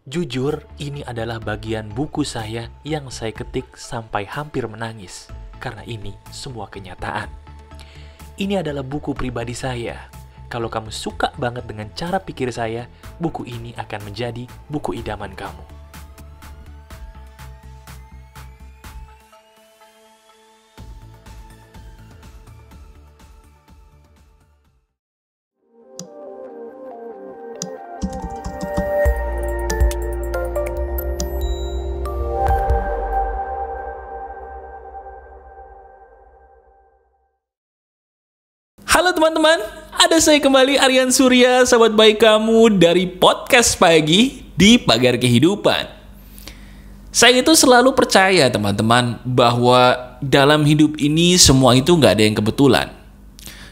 Jujur, ini adalah bagian buku saya yang saya ketik sampai hampir menangis, karena ini semua kenyataan. Ini adalah buku pribadi saya. Kalau kamu suka banget dengan cara pikir saya, buku ini akan menjadi buku idaman kamu. Halo teman-teman, ada saya kembali Aryan Surya, sahabat baik kamu dari podcast pagi di Pagar Kehidupan. Saya itu selalu percaya teman-teman bahwa dalam hidup ini semua itu nggak ada yang kebetulan.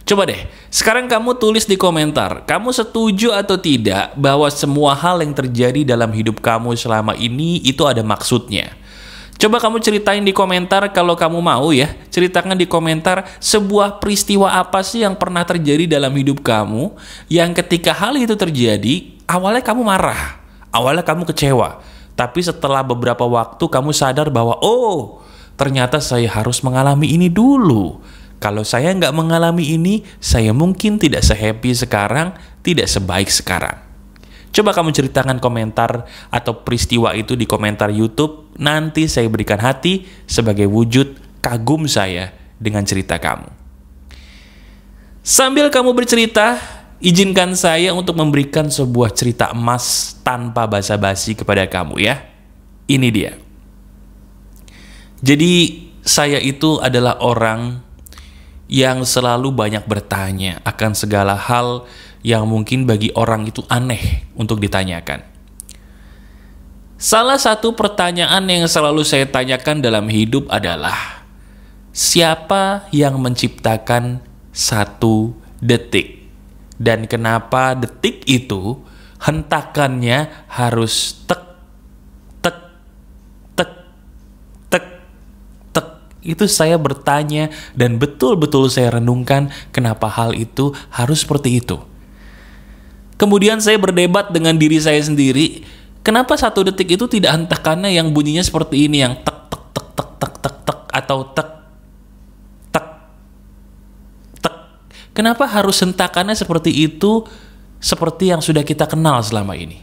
Coba deh, sekarang kamu tulis di komentar, kamu setuju atau tidak bahwa semua hal yang terjadi dalam hidup kamu selama ini itu ada maksudnya. Coba kamu ceritain di komentar kalau kamu mau ya. Ceritakan di komentar sebuah peristiwa apa sih yang pernah terjadi dalam hidup kamu, yang ketika hal itu terjadi, awalnya kamu marah, awalnya kamu kecewa. Tapi setelah beberapa waktu kamu sadar bahwa, oh, ternyata saya harus mengalami ini dulu. Kalau saya nggak mengalami ini, saya mungkin tidak se-happy sekarang, tidak sebaik sekarang. Coba kamu ceritakan komentar atau peristiwa itu di komentar YouTube. Nanti saya berikan hati sebagai wujud kagum saya dengan cerita kamu. Sambil kamu bercerita, izinkan saya untuk memberikan sebuah cerita emas tanpa basa-basi kepada kamu ya. Ini dia. Jadi saya itu adalah orang yang selalu banyak bertanya akan segala hal yang mungkin bagi orang itu aneh untuk ditanyakan. Salah satu pertanyaan yang selalu saya tanyakan dalam hidup adalah, siapa yang menciptakan satu detik? Dan kenapa detik itu hentakannya harus tek, tek, tek, tek, tek? Itu saya bertanya dan betul-betul saya renungkan kenapa hal itu harus seperti itu. Kemudian saya berdebat dengan diri saya sendiri, kenapa satu detik itu tidak hentakannya yang bunyinya seperti ini, yang tek tek tek tek tek tek tek atau tek tek tek. Kenapa harus hentakannya seperti itu, seperti yang sudah kita kenal selama ini?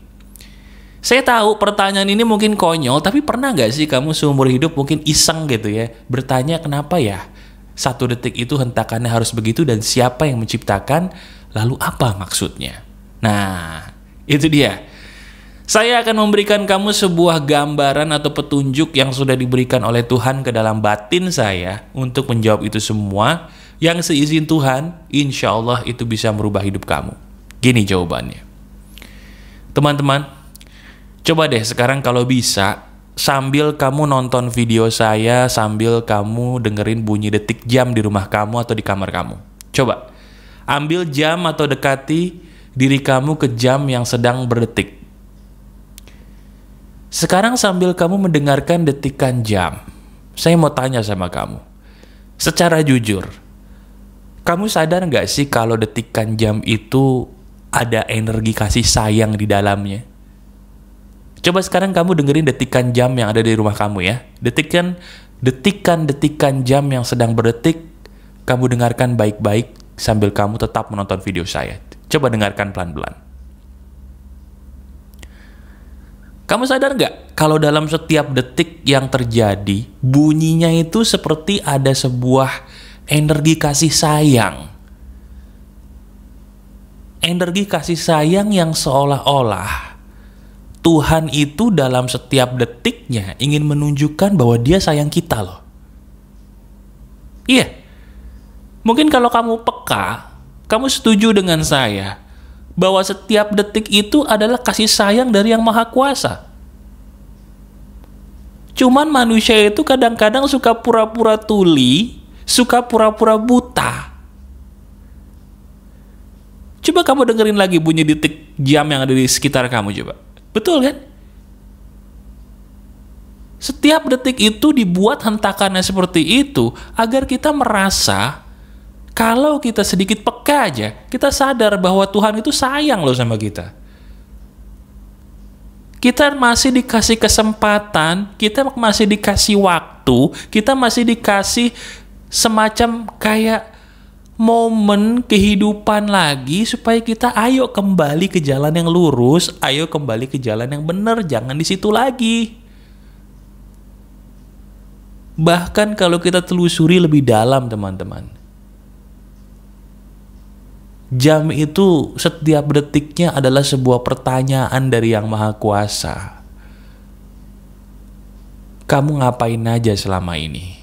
Saya tahu pertanyaan ini mungkin konyol, tapi pernah nggak sih kamu seumur hidup mungkin iseng gitu ya, bertanya kenapa ya satu detik itu hentakannya harus begitu dan siapa yang menciptakan, lalu apa maksudnya? Nah, itu dia. Saya akan memberikan kamu sebuah gambaran atau petunjuk yang sudah diberikan oleh Tuhan ke dalam batin saya untuk menjawab itu semua, yang seizin Tuhan, insya Allah itu bisa merubah hidup kamu. Gini jawabannya. Teman-teman, coba deh sekarang kalau bisa, sambil kamu nonton video saya, sambil kamu dengerin bunyi detik jam di rumah kamu atau di kamar kamu. Coba, ambil jam atau dekati diri kamu ke jam yang sedang berdetik. Sekarang sambil kamu mendengarkan detikan jam, saya mau tanya sama kamu. Secara jujur, kamu sadar nggak sih kalau detikan jam itu ada energi kasih sayang di dalamnya? Coba sekarang kamu dengerin detikan jam yang ada di rumah kamu ya. Detikan jam yang sedang berdetik, kamu dengarkan baik-baik sambil kamu tetap menonton video saya. Coba dengarkan pelan-pelan. Kamu sadar nggak kalau dalam setiap detik yang terjadi, bunyinya itu seperti ada sebuah energi kasih sayang. Energi kasih sayang yang seolah-olah Tuhan itu dalam setiap detiknya ingin menunjukkan bahwa Dia sayang kita loh. Iya. Mungkin kalau kamu peka, kamu setuju dengan saya bahwa setiap detik itu adalah kasih sayang dari Yang Maha Kuasa. Cuman manusia itu kadang-kadang suka pura-pura tuli, suka pura-pura buta. Coba kamu dengerin lagi bunyi detik jam yang ada di sekitar kamu coba. Betul kan? Setiap detik itu dibuat hentakannya seperti itu agar kita merasa kalau kita sedikit peka aja, kita sadar bahwa Tuhan itu sayang loh sama kita. Kita masih dikasih kesempatan, kita masih dikasih waktu, kita masih dikasih semacam kayak momen kehidupan lagi supaya kita ayo kembali ke jalan yang lurus, ayo kembali ke jalan yang benar, jangan di situ lagi. Bahkan kalau kita telusuri lebih dalam, teman-teman, jam itu setiap detiknya adalah sebuah pertanyaan dari Yang Maha Kuasa. Kamu ngapain aja selama ini?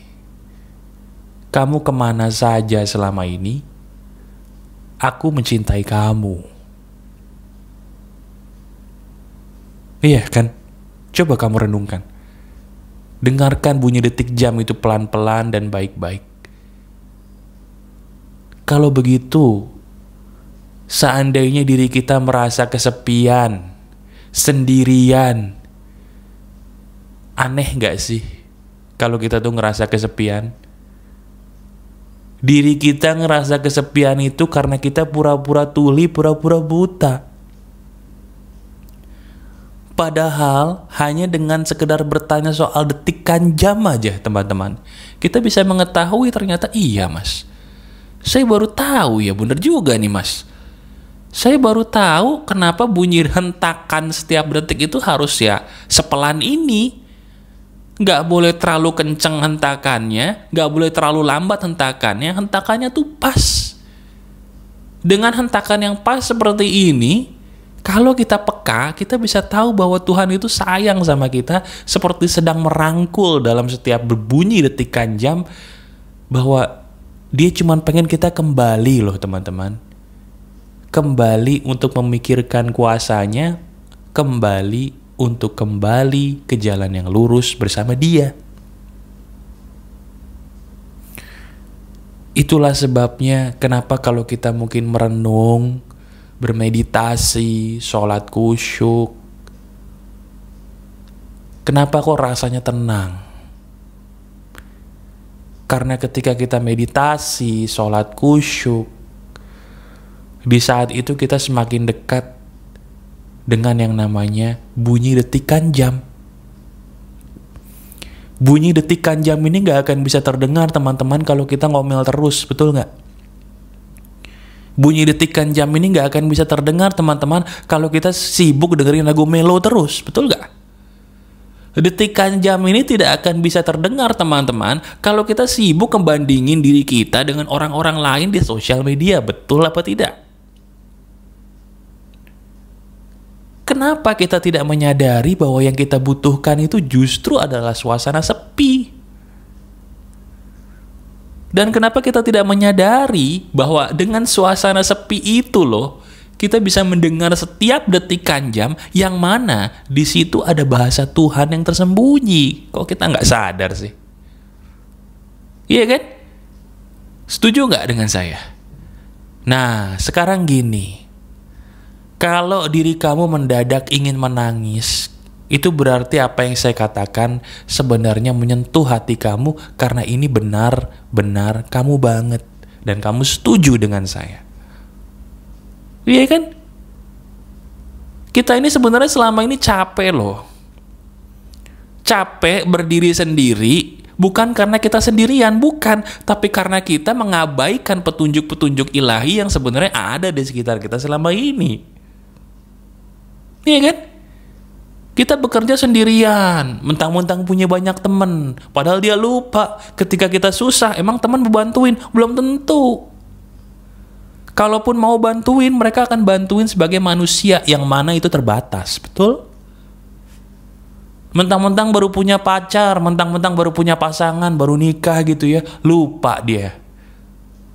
Kamu kemana saja selama ini? Aku mencintai kamu. Iya kan? Coba kamu renungkan. Dengarkan bunyi detik jam itu pelan-pelan dan baik-baik. Kalau begitu, seandainya diri kita merasa kesepian, sendirian, aneh gak sih kalau kita tuh ngerasa kesepian? Diri kita ngerasa kesepian itu karena kita pura-pura tuli, pura-pura buta. Padahal hanya dengan sekedar bertanya soal detikan jam aja, teman-teman, kita bisa mengetahui ternyata iya mas, saya baru tahu ya, bener juga nih mas. Saya baru tahu kenapa bunyi hentakan setiap detik itu harus ya sepelan ini. Nggak boleh terlalu kenceng hentakannya, nggak boleh terlalu lambat hentakannya. Hentakannya tuh pas. Dengan hentakan yang pas seperti ini, kalau kita peka, kita bisa tahu bahwa Tuhan itu sayang sama kita, seperti sedang merangkul dalam setiap berbunyi detikan jam, bahwa Dia cuma pengen kita kembali loh teman-teman. Kembali untuk memikirkan kuasanya, kembali untuk kembali ke jalan yang lurus bersama Dia. Itulah sebabnya kenapa kalau kita mungkin merenung, bermeditasi, sholat khusyuk, kenapa kok rasanya tenang? Karena ketika kita meditasi, sholat khusyuk, di saat itu kita semakin dekat dengan yang namanya bunyi detikan jam. Bunyi detikan jam ini gak akan bisa terdengar teman-teman kalau kita ngomel terus, betul gak? Bunyi detikan jam ini gak akan bisa terdengar teman-teman kalau kita sibuk dengerin lagu melo terus, betul gak? Detikan jam ini tidak akan bisa terdengar teman-teman kalau kita sibuk membandingin diri kita dengan orang-orang lain di sosial media, betul apa tidak? Kenapa kita tidak menyadari bahwa yang kita butuhkan itu justru adalah suasana sepi? Dan kenapa kita tidak menyadari bahwa dengan suasana sepi itu loh, kita bisa mendengar setiap detikan jam yang mana di situ ada bahasa Tuhan yang tersembunyi. Kok kita nggak sadar sih? Iya kan? Setuju nggak dengan saya? Nah, sekarang gini. Kalau diri kamu mendadak ingin menangis, itu berarti apa yang saya katakan sebenarnya menyentuh hati kamu karena ini benar-benar kamu banget dan kamu setuju dengan saya. Iya kan? Kita ini sebenarnya selama ini capek loh. Capek berdiri sendiri bukan karena kita sendirian, bukan, tapi karena kita mengabaikan petunjuk-petunjuk ilahi yang sebenarnya ada di sekitar kita selama ini. Iya kan? Kita bekerja sendirian, mentang-mentang punya banyak teman, padahal dia lupa ketika kita susah, emang teman membantuin? Belum tentu. Kalaupun mau bantuin, mereka akan bantuin sebagai manusia yang mana itu terbatas, betul? Mentang-mentang baru punya pacar, mentang-mentang baru punya pasangan, baru nikah gitu ya, lupa dia.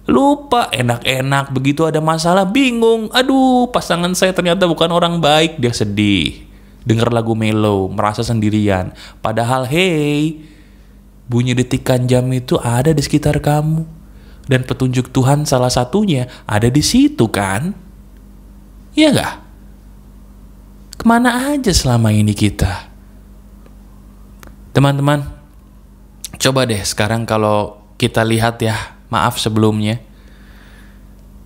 Lupa, enak-enak, begitu ada masalah bingung. Aduh, pasangan saya ternyata bukan orang baik, dia sedih. Dengar lagu melo, merasa sendirian. Padahal hey, bunyi detikan jam itu ada di sekitar kamu. Dan petunjuk Tuhan salah satunya ada di situ kan? Iya gak? Kemana aja selama ini kita? Teman-teman, coba deh sekarang kalau kita lihat ya, maaf sebelumnya,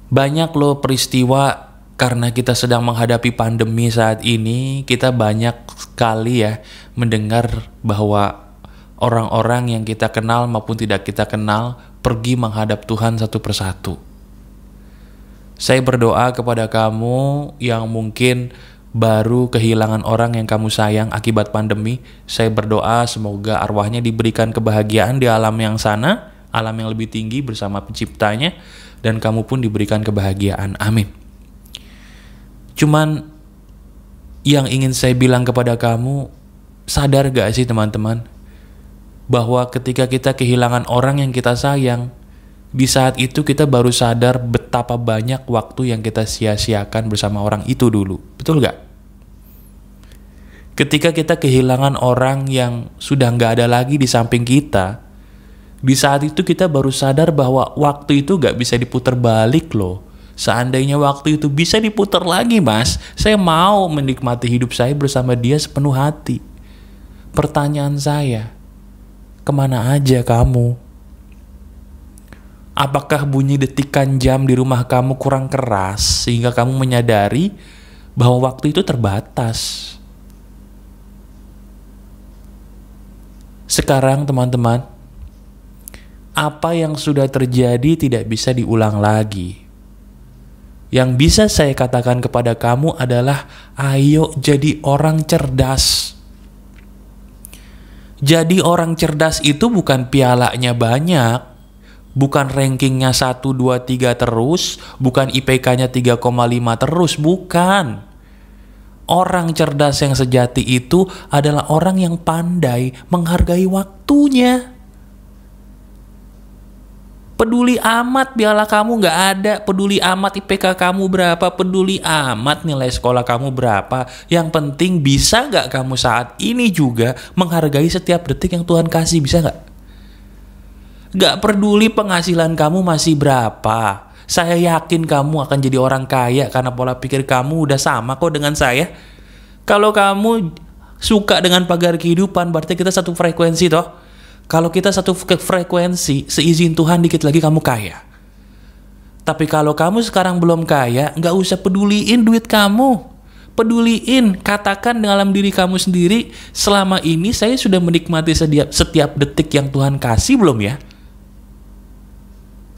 banyak loh peristiwa Karena kita sedang menghadapi pandemi saat ini, kita banyak sekali ya mendengar bahwa orang-orang yang kita kenal maupun tidak kita kenal pergi menghadap Tuhan satu persatu. Saya berdoa kepada kamu yang mungkin baru kehilangan orang yang kamu sayang akibat pandemi. Saya berdoa semoga arwahnya diberikan kebahagiaan di alam yang sana, alam yang lebih tinggi bersama penciptanya, dan kamu pun diberikan kebahagiaan. Amin. Cuman yang ingin saya bilang kepada kamu, sadar gak sih teman-teman, bahwa ketika kita kehilangan orang yang kita sayang, di saat itu kita baru sadar betapa banyak waktu yang kita sia-siakan bersama orang itu dulu. Betul gak? Ketika kita kehilangan orang yang sudah gak ada lagi di samping kita, di saat itu kita baru sadar bahwa waktu itu gak bisa diputar balik loh. Seandainya waktu itu bisa diputar lagi, Mas, saya mau menikmati hidup saya bersama dia sepenuh hati. Pertanyaan saya, kemana aja kamu? Apakah bunyi detikan jam di rumah kamu kurang keras sehingga kamu menyadari bahwa waktu itu terbatas? Sekarang teman-teman, apa yang sudah terjadi tidak bisa diulang lagi. Yang bisa saya katakan kepada kamu adalah ayo jadi orang cerdas. Jadi orang cerdas itu bukan pialanya banyak, bukan rankingnya 1, 2, 3 terus, bukan IPK-nya 3,5 terus, bukan. Orang cerdas yang sejati itu adalah orang yang pandai menghargai waktunya. Peduli amat piala kamu gak ada, peduli amat IPK kamu berapa, peduli amat nilai sekolah kamu berapa. Yang penting bisa gak kamu saat ini juga menghargai setiap detik yang Tuhan kasih, bisa gak? Gak peduli penghasilan kamu masih berapa. Saya yakin kamu akan jadi orang kaya karena pola pikir kamu udah sama kok dengan saya. Kalau kamu suka dengan pagar kehidupan, berarti kita satu frekuensi toh. Kalau kita satu frekuensi, seizin Tuhan dikit lagi kamu kaya. Tapi kalau kamu sekarang belum kaya, gak usah peduliin duit kamu. Peduliin, katakan dalam diri kamu sendiri, selama ini saya sudah menikmati setiap detik yang Tuhan kasih belum ya?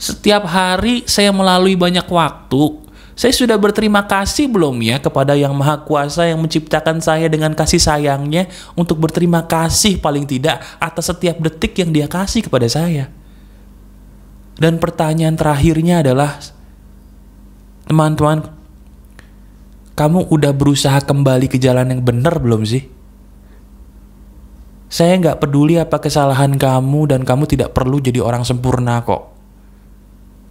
Setiap hari saya melalui banyak waktu. Saya sudah berterima kasih belum ya kepada Yang Maha Kuasa yang menciptakan saya dengan kasih sayangnya untuk berterima kasih paling tidak atas setiap detik yang Dia kasih kepada saya. Dan pertanyaan terakhirnya adalah, teman-teman, kamu udah berusaha kembali ke jalan yang benar belum sih? Saya nggak peduli apa kesalahan kamu dan kamu tidak perlu jadi orang sempurna kok.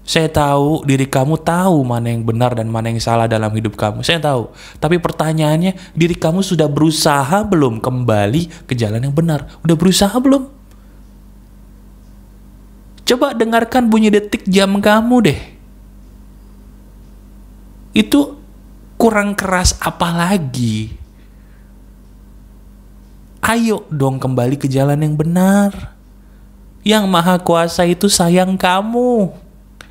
Saya tahu diri kamu tahu mana yang benar dan mana yang salah dalam hidup kamu. Saya tahu. Tapi pertanyaannya, diri kamu sudah berusaha belum kembali ke jalan yang benar? Udah berusaha belum? Coba dengarkan bunyi detik jam kamu deh. Itu kurang keras apa lagi? Ayo dong kembali ke jalan yang benar. Yang Maha Kuasa itu sayang kamu.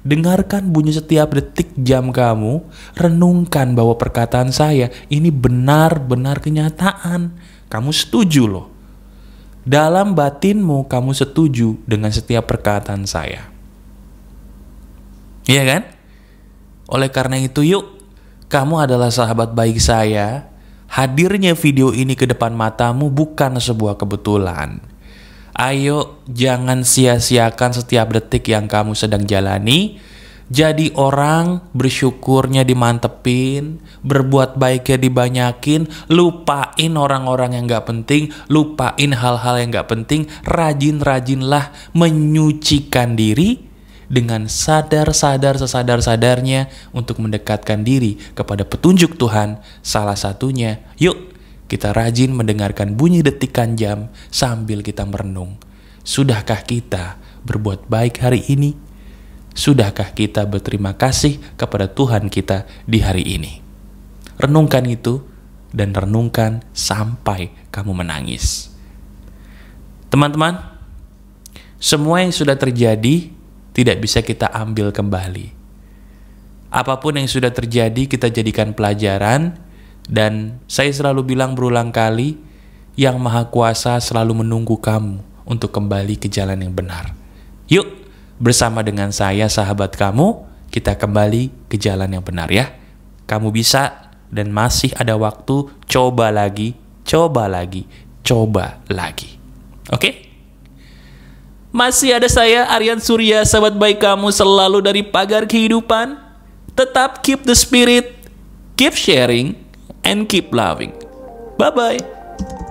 Dengarkan bunyi setiap detik jam kamu, renungkan bahwa perkataan saya ini benar-benar kenyataan. Kamu setuju loh. Dalam batinmu kamu setuju dengan setiap perkataan saya. Iya kan? Oleh karena itu yuk, kamu adalah sahabat baik saya. Hadirnya video ini ke depan matamu bukan sebuah kebetulan. Ayo jangan sia-siakan setiap detik yang kamu sedang jalani. Jadi orang bersyukurnya dimantepin, berbuat baiknya dibanyakin, lupain orang-orang yang gak penting, lupain hal-hal yang gak penting. Rajin-rajinlah menyucikan diri dengan sesadar-sadarnya untuk mendekatkan diri kepada petunjuk Tuhan. Salah satunya, yuk kita rajin mendengarkan bunyi detikan jam sambil kita merenung. Sudahkah kita berbuat baik hari ini? Sudahkah kita berterima kasih kepada Tuhan kita di hari ini? Renungkan itu dan renungkan sampai kamu menangis. Teman-teman, semua yang sudah terjadi tidak bisa kita ambil kembali. Apapun yang sudah terjadi kita jadikan pelajaran. Dan saya selalu bilang berulang kali, Yang Maha Kuasa selalu menunggu kamu untuk kembali ke jalan yang benar. Yuk, bersama dengan saya sahabat kamu, kita kembali ke jalan yang benar ya. Kamu bisa dan masih ada waktu, coba lagi, coba lagi, coba lagi. Oke? Masih ada saya, Aryan Surya, sahabat baik kamu selalu dari Pagar Kehidupan. Tetap keep the spirit, keep sharing, and keep loving. Bye-bye.